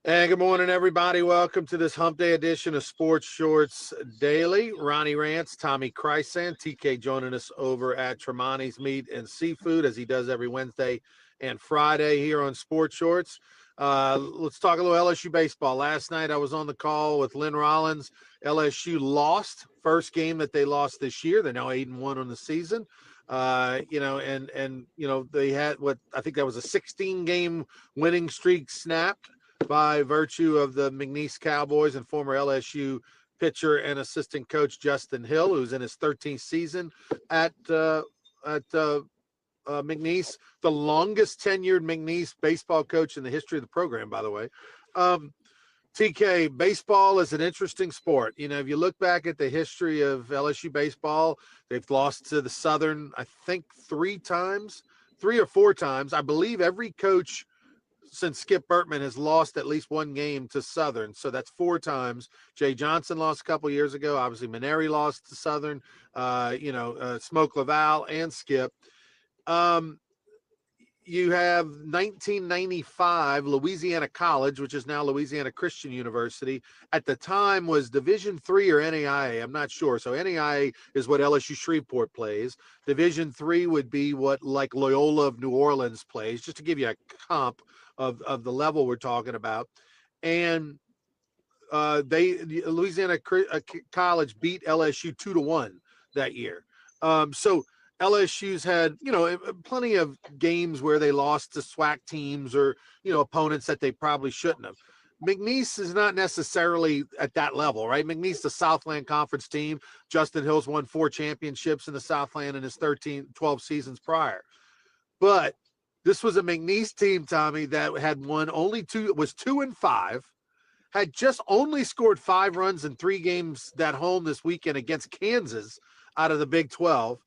And good morning, everybody. Welcome to this Hump Day edition of Sports Shorts Daily. Ronnie Rantz, Tommy Krysan, TK joining us over at Tremonti's Meat and Seafood as he does every Wednesday and Friday here on Sports Shorts. Let's talk a little LSU baseball. Last night I was on the call with Lynn Rollins. LSU lost first game that they lost this year. They're now 8-1 on the season. They had what I think that was a 16-game winning streak snapped by virtue of the McNeese Cowboys and former LSU pitcher and assistant coach Justin Hill, who's in his 13th season at McNeese, the longest tenured McNeese baseball coach in the history of the program, by the way. TK, baseball is an interesting sport. You know, if you look back at the history of LSU baseball, they've lost to the Southern, I think, 3 or 4 times. I believe every coach since Skip Bertman has lost at least one game to Southern. So that's 4 times. Jay Johnson lost a couple years ago. Obviously, Maneri lost to Southern, Smoke Laval and Skip. You have 1995 Louisiana College, which is now Louisiana Christian University. At the time was Division III or NAIA. I'm not sure. So NAIA is what LSU Shreveport plays. Division III would be what like Loyola of New Orleans plays, just to give you a comp of the level we're talking about. And Louisiana College beat LSU 2-1 that year. So LSU's had, plenty of games where they lost to SWAC teams or, opponents that they probably shouldn't have. McNeese is not necessarily at that level, right? McNeese, the Southland Conference team. Justin Hill's won 4 championships in the Southland in his 12 seasons prior. But this was a McNeese team, Tommy, that had won only 2, was 2-5, had just only scored 5 runs in 3 games at home this weekend against Kansas out of the Big 12.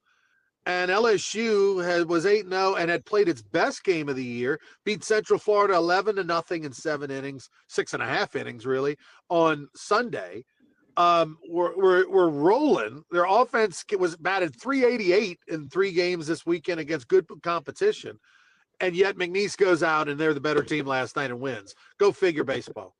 And LSU was 8-0 and had played its best game of the year, beat Central Florida 11-0 in 7 innings, 6.5 innings really, on Sunday. We're rolling. Their offense was batted .388 in 3 games this weekend against good competition. And yet McNeese goes out and they're the better team last night and wins. Go figure, baseball.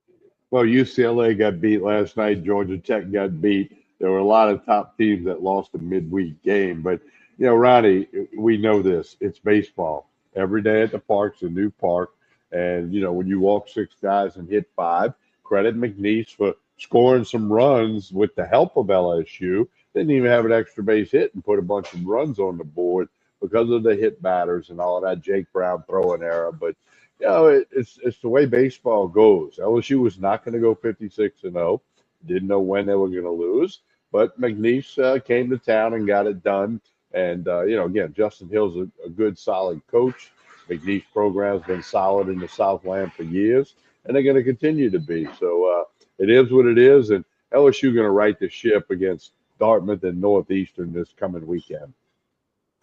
Well, UCLA got beat last night. Georgia Tech got beat. There were a lot of top teams that lost a midweek game, but Ronnie, we know this. It's baseball. Every day at the park's a new park. And, when you walk 6 guys and hit 5, credit McNeese for scoring some runs with the help of LSU. Didn't even have an extra base hit and put a bunch of runs on the board because of the hit batters and all of that Jake Brown throwing error. But, it's the way baseball goes. LSU was not going to go 56-0. Didn't know when they were going to lose. But McNeese came to town and got it done. And, again, Justin Hill's a good, solid coach. McNeese program's been solid in the Southland for years, and they're going to continue to be. So it is what it is, and LSU going to right the ship against Dartmouth and Northeastern this coming weekend.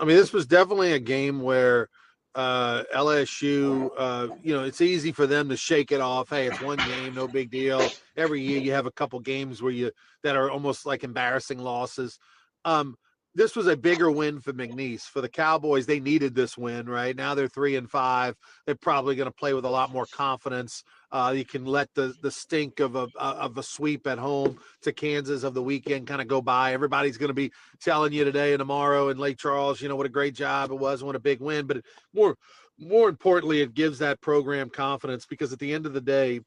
I mean, this was definitely a game where LSU, it's easy for them to shake it off. Hey, it's one game, no big deal. Every year you have a couple games that are almost like embarrassing losses. This was a bigger win for McNeese. For the Cowboys, they needed this win, right? Now they're 3-5. They're probably going to play with a lot more confidence. You can let the stink of a sweep at home to Kansas of the weekend kind of go by. Everybody's going to be telling you today and tomorrow in Lake Charles, what a great job it was, what a big win. But more importantly, it gives that program confidence because at the end of the day,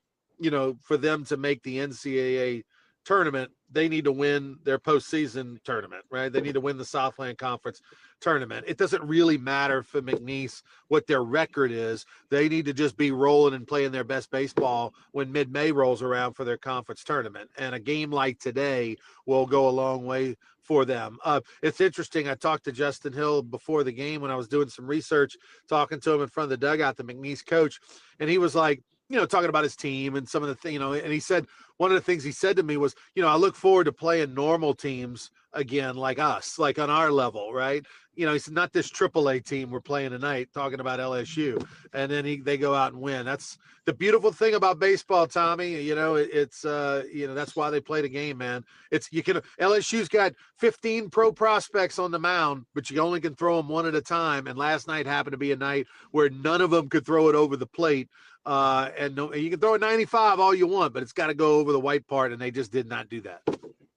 for them to make the NCAA tournament, they need to win their postseason tournament, right? They need to win the Southland Conference tournament. It doesn't really matter for McNeese what their record is. They need to just be rolling and playing their best baseball when mid-May rolls around for their conference tournament. And a game like today will go a long way for them. It's interesting. I talked to Justin Hill before the game when I was doing some research, talking to him in front of the dugout, the McNeese coach, and he was like, talking about his team and some of the things, and he said, one of the things he said to me was, I look forward to playing normal teams again, like us, like on our level, right? he's not this AAA team we're playing tonight, talking about LSU. And then they go out and win. That's the beautiful thing about baseball, Tommy. It's that's why they play the game, man. LSU's got 15 pro prospects on the mound, but you only can throw them one at a time. And last night happened to be a night where none of them could throw it over the plate. And you can throw a 95 all you want, but it's got to go over the white part, and they just did not do that.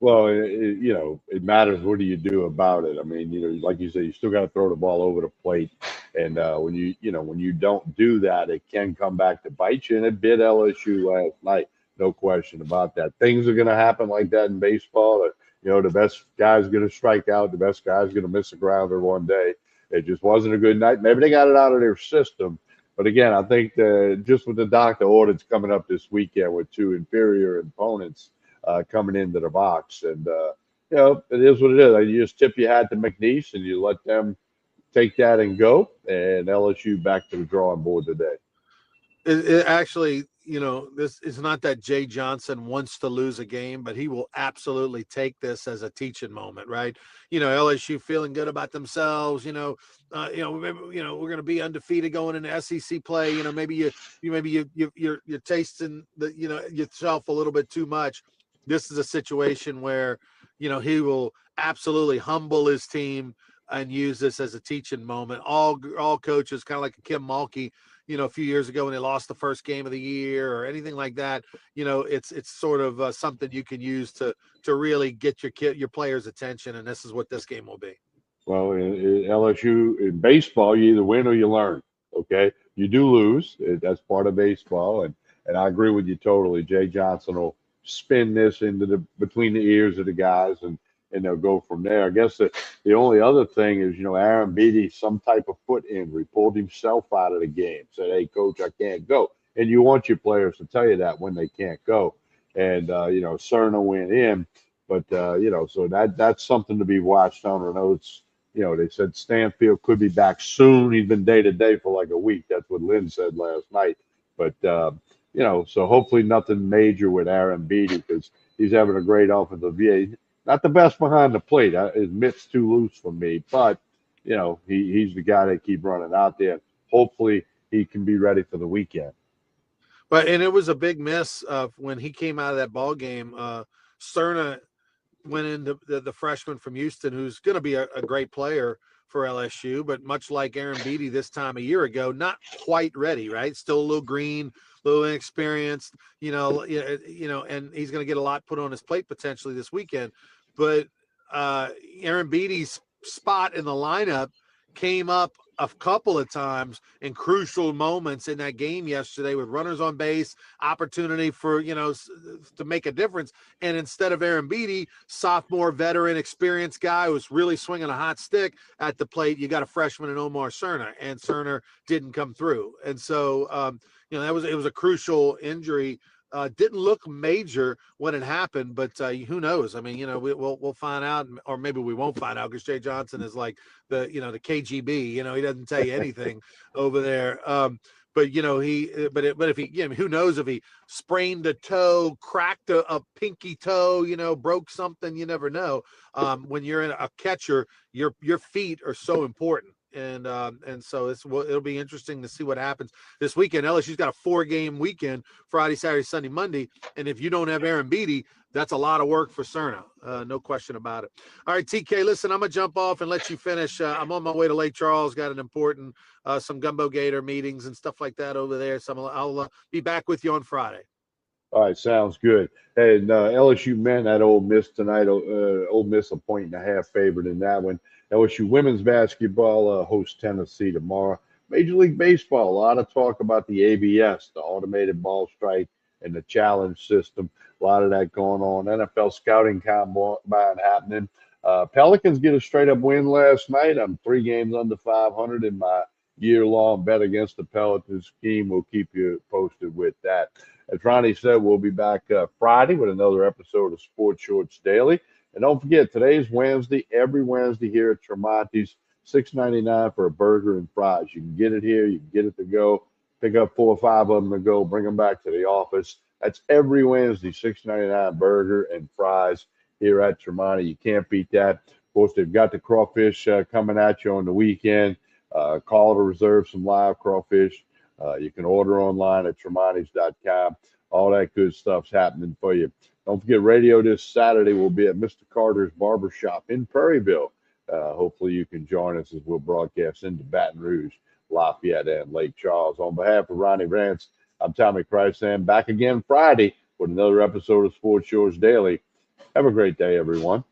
Well, it matters. What do you do about it? I mean, like you said, you still got to throw the ball over the plate, and when you don't do that, it can come back to bite you. And it bit LSU last night, no question about that. Things are going to happen like that in baseball. The best guy's going to strike out, the best guy's going to miss a grounder one day. It just wasn't a good night. Maybe they got it out of their system. But again, I think just with the doctor audits coming up this weekend with two inferior opponents coming into the box. And, it is what it is. You just tip your hat to McNeese and you let them take that and go. And LSU back to the drawing board today. It actually, this is not that Jay Johnson wants to lose a game, but he will absolutely take this as a teaching moment, right? LSU feeling good about themselves. We're going to be undefeated going into SEC play. Maybe you're tasting yourself a little bit too much. This is a situation where, he will absolutely humble his team and use this as a teaching moment. All coaches, kind of like Kim Mulkey, a few years ago when they lost the first game of the year or anything like that, it's sort of something you can use to really get your players' attention. And this is what this game will be. Well, in LSU, in baseball, you either win or you learn. Okay, you do lose. That's part of baseball, and I agree with you totally. Jay Johnson will spin this into between the ears of the guys, and they'll go from there. I guess the only other thing is, Aaron Beatty, some type of foot injury, pulled himself out of the game, said, "Hey, coach, I can't go." And you want your players to tell you that when they can't go. And, Cerna went in, but, so that's something to be watched on. I know they said Stanfield could be back soon. He's been day to day for like a week. That's what Lynn said last night. But, so hopefully nothing major with Aaron Beatty because he's having a great offensive year. Not the best behind the plate. His mitt's too loose for me, but he's the guy they keep running out there. Hopefully he can be ready for the weekend. And it was a big miss when he came out of that ball game. Cerna went into the freshman from Houston, who's going to be a great player for LSU, but much like Aaron Beatty this time a year ago, not quite ready, right? Still a little green, a little inexperienced, and he's going to get a lot put on his plate potentially this weekend. But Aaron Beatty's spot in the lineup came up a couple of times in crucial moments in that game yesterday with runners on base, opportunity for, to make a difference. And instead of Aaron Beatty, sophomore, veteran, experienced guy who was really swinging a hot stick at the plate, you got a freshman in Omar Cerna, and Cerna didn't come through. And so, it was a crucial injury. Didn't look major when it happened, but who knows? I mean, we'll find out, or maybe we won't find out because Jay Johnson is like the KGB. He doesn't tell you anything over there. But if he, who knows if he sprained a toe, cracked a pinky toe, broke something, you never know. When you're a catcher, your feet are so important. And so it'll be interesting to see what happens this weekend. LSU's got a 4-game weekend, Friday, Saturday, Sunday, Monday. And if you don't have Aaron Beatty, that's a lot of work for Cerna. No question about it. All right, TK, listen, I'm going to jump off and let you finish. I'm on my way to Lake Charles, got an important, some Gumbo Gator meetings and stuff like that over there. So I'll be back with you on Friday. All right, sounds good. And LSU men at Ole Miss tonight. Ole Miss a 1.5 favorite in that one. LSU women's basketball hosts Tennessee tomorrow. Major League Baseball, a lot of talk about the ABS, the automated ball strike, and the challenge system. A lot of that going on. NFL scouting combine happening. Pelicans get a straight-up win last night. I'm 3 games under 500 in my year-long bet against the Pelicans scheme. We'll keep you posted with that. As Ronnie said, we'll be back Friday with another episode of Sports Shorts Daily. And don't forget, today's Wednesday, every Wednesday here at Tremonti's, $6.99 for a burger and fries. You can get it here. You can get it to go. Pick up 4 or 5 of them to go. Bring them back to the office. That's every Wednesday, $6.99 burger and fries here at Tremonti. You can't beat that. Of course, they've got the crawfish coming at you on the weekend. Call to reserve some live crawfish. You can order online at Tremonti's.com. All that good stuff's happening for you. Don't forget, radio this Saturday will be at Mr. Carter's Barbershop in Prairieville. Hopefully you can join us as we'll broadcast into Baton Rouge, Lafayette, and Lake Charles. On behalf of Ronnie Rantz, I'm Tommy Krysan, back again Friday with another episode of Sports Shores Daily. Have a great day, everyone.